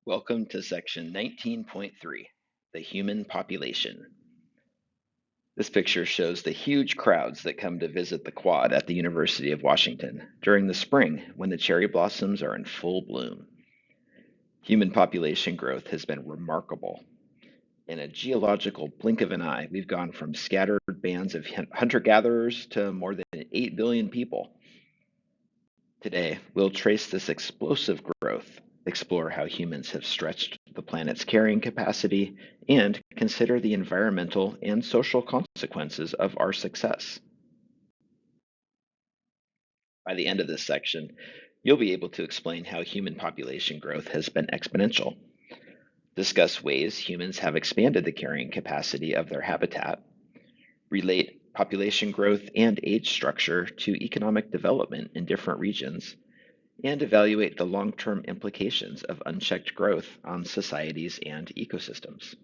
Welcome to section 19.3, the human population. This picture shows the huge crowds that come to visit the quad at the University of Washington during the spring when the cherry blossoms are in full bloom. Human population growth has been remarkable. In a geological blink of an eye, we've gone from scattered bands of hunter-gatherers to more than 8 billion people. Today, we'll trace this explosive growth, explore how humans have stretched the planet's carrying capacity, and consider the environmental and social consequences of our success. By the end of this section, you'll be able to explain how human population growth has been exponential, discuss ways humans have expanded the carrying capacity of their habitat, relate population growth and age structure to economic development in different regions, and evaluate the long-term implications of unchecked growth on societies and ecosystems.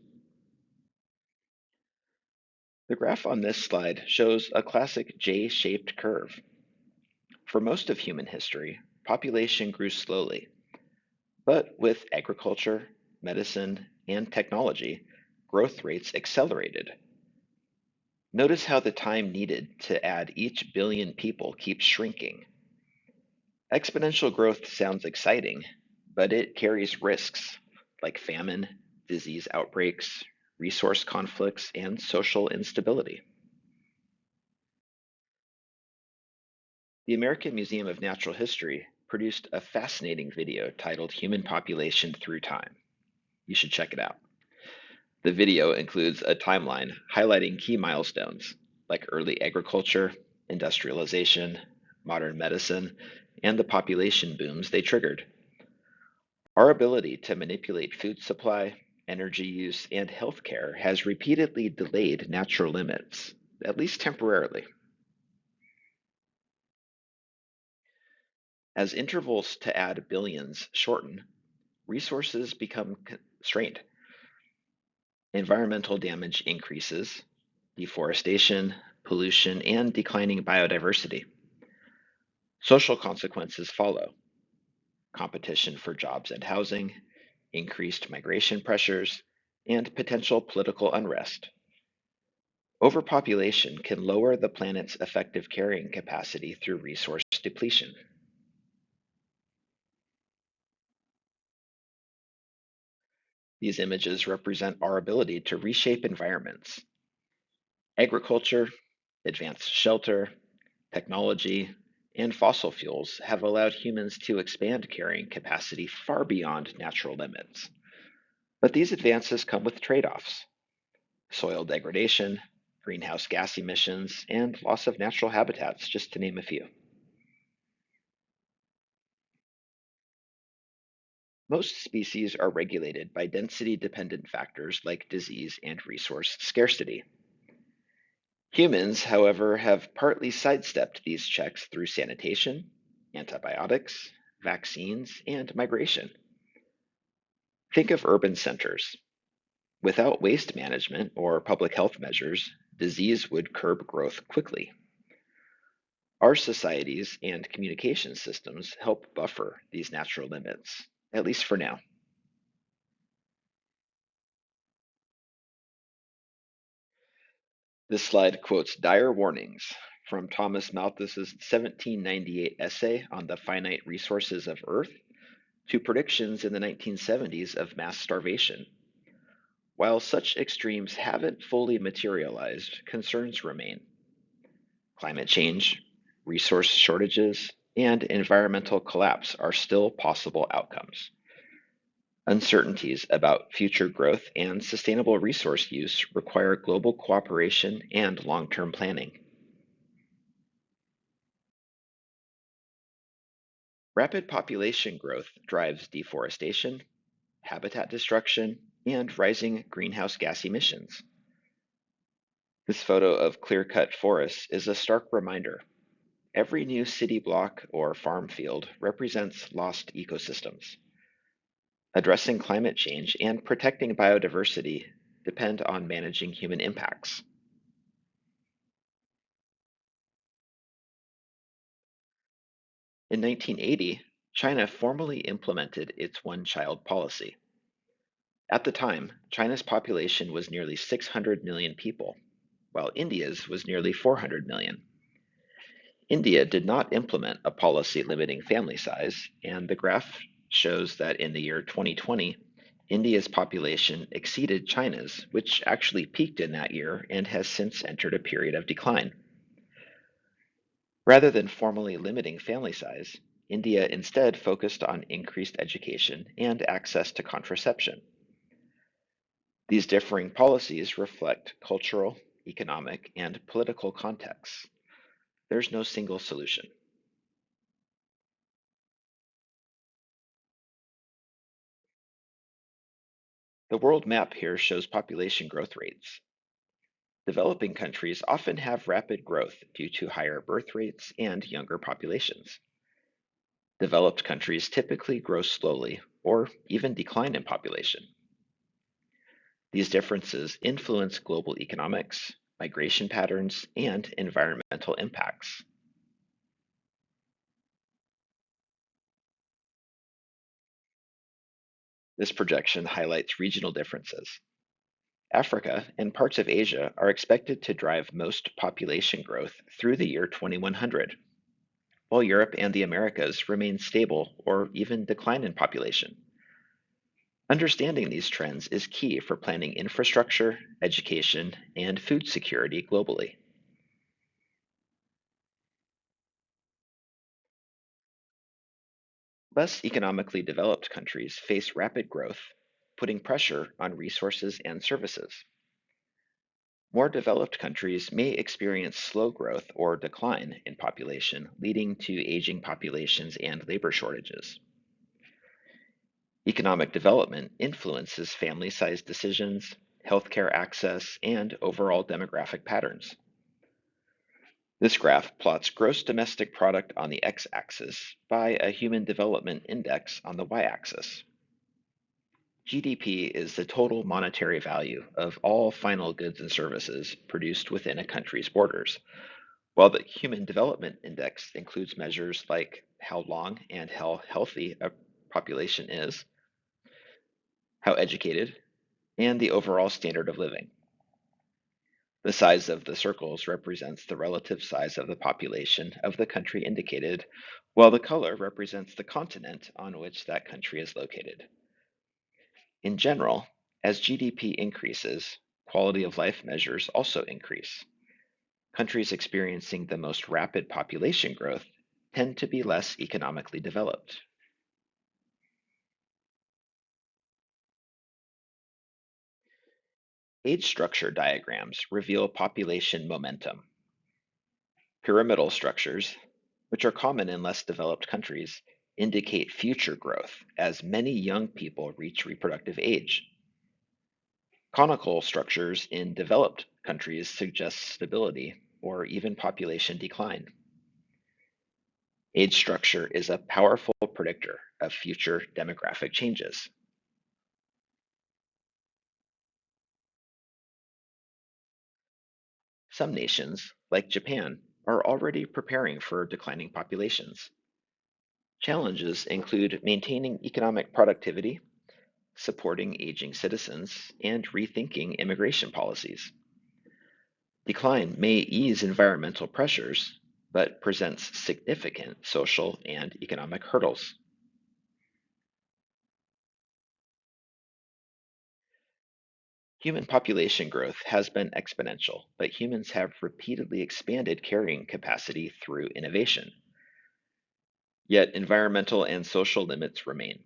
The graph on this slide shows a classic J-shaped curve. For most of human history, population grew slowly, but with agriculture, medicine, and technology, growth rates accelerated. Notice how the time needed to add each billion people keeps shrinking. Exponential growth sounds exciting, but it carries risks like famine, disease outbreaks, resource conflicts, and social instability. The American Museum of Natural History produced a fascinating video titled Human Population Through Time. You should check it out. The video includes a timeline highlighting key milestones like early agriculture, industrialization, modern medicine, and the population booms they triggered. Our ability to manipulate food supply, energy use, and healthcare has repeatedly delayed natural limits, at least temporarily. As intervals to add billions shorten, resources become constrained. Environmental damage increases, deforestation, pollution, and declining biodiversity. Social consequences follow: competition for jobs and housing, increased migration pressures, and potential political unrest. Overpopulation can lower the planet's effective carrying capacity through resource depletion. These images represent our ability to reshape environments. Agriculture, advanced shelter, technology, and fossil fuels have allowed humans to expand carrying capacity far beyond natural limits. But these advances come with trade-offs: soil degradation, greenhouse gas emissions, and loss of natural habitats, just to name a few. Most species are regulated by density-dependent factors like disease and resource scarcity. Humans, however, have partly sidestepped these checks through sanitation, antibiotics, vaccines, and migration. Think of urban centers. Without waste management or public health measures, disease would curb growth quickly. Our societies and communication systems help buffer these natural limits, at least for now. This slide quotes dire warnings from Thomas Malthus's 1798 essay on the finite resources of Earth to predictions in the 1970s of mass starvation. While such extremes haven't fully materialized, concerns remain. Climate change, resource shortages, and environmental collapse are still possible outcomes. Uncertainties about future growth and sustainable resource use require global cooperation and long-term planning. Rapid population growth drives deforestation, habitat destruction, and rising greenhouse gas emissions. This photo of clear-cut forests is a stark reminder. Every new city block or farm field represents lost ecosystems. Addressing climate change and protecting biodiversity depend on managing human impacts. In 1980, China formally implemented its one-child policy. At the time, China's population was nearly 600 million people, while India's was nearly 400 million. India did not implement a policy limiting family size, and the graph shows that in the year 2020, India's population exceeded China's, which actually peaked in that year and has since entered a period of decline. Rather than formally limiting family size, India instead focused on increased education and access to contraception. These differing policies reflect cultural, economic, and political contexts. There's no single solution. The world map here shows population growth rates. Developing countries often have rapid growth due to higher birth rates and younger populations. Developed countries typically grow slowly or even decline in population. These differences influence global economics, migration patterns, and environmental impacts. This projection highlights regional differences. Africa and parts of Asia are expected to drive most population growth through the year 2100, while Europe and the Americas remain stable or even decline in population. Understanding these trends is key for planning infrastructure, education, and food security globally. Less economically developed countries face rapid growth, putting pressure on resources and services. More developed countries may experience slow growth or decline in population, leading to aging populations and labor shortages. Economic development influences family size decisions, healthcare access, and overall demographic patterns. This graph plots gross domestic product on the x axis by a human development index on the y axis. GDP is the total monetary value of all final goods and services produced within a country's borders, while the Human Development Index includes measures like how long and how healthy a population is, how educated, and the overall standard of living. The size of the circles represents the relative size of the population of the country indicated, while the color represents the continent on which that country is located. In general, as GDP increases, quality of life measures also increase. Countries experiencing the most rapid population growth tend to be less economically developed. Age structure diagrams reveal population momentum. Pyramidal structures, which are common in less developed countries, indicate future growth as many young people reach reproductive age. Conical structures in developed countries suggest stability or even population decline. Age structure is a powerful predictor of future demographic changes. Some nations, like Japan, are already preparing for declining populations. Challenges include maintaining economic productivity, supporting aging citizens, and rethinking immigration policies. Decline may ease environmental pressures, but presents significant social and economic hurdles. Human population growth has been exponential, but humans have repeatedly expanded carrying capacity through innovation. Yet environmental and social limits remain.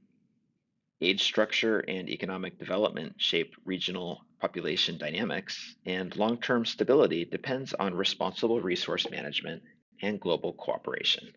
Age structure and economic development shape regional population dynamics, and long term stability depends on responsible resource management and global cooperation.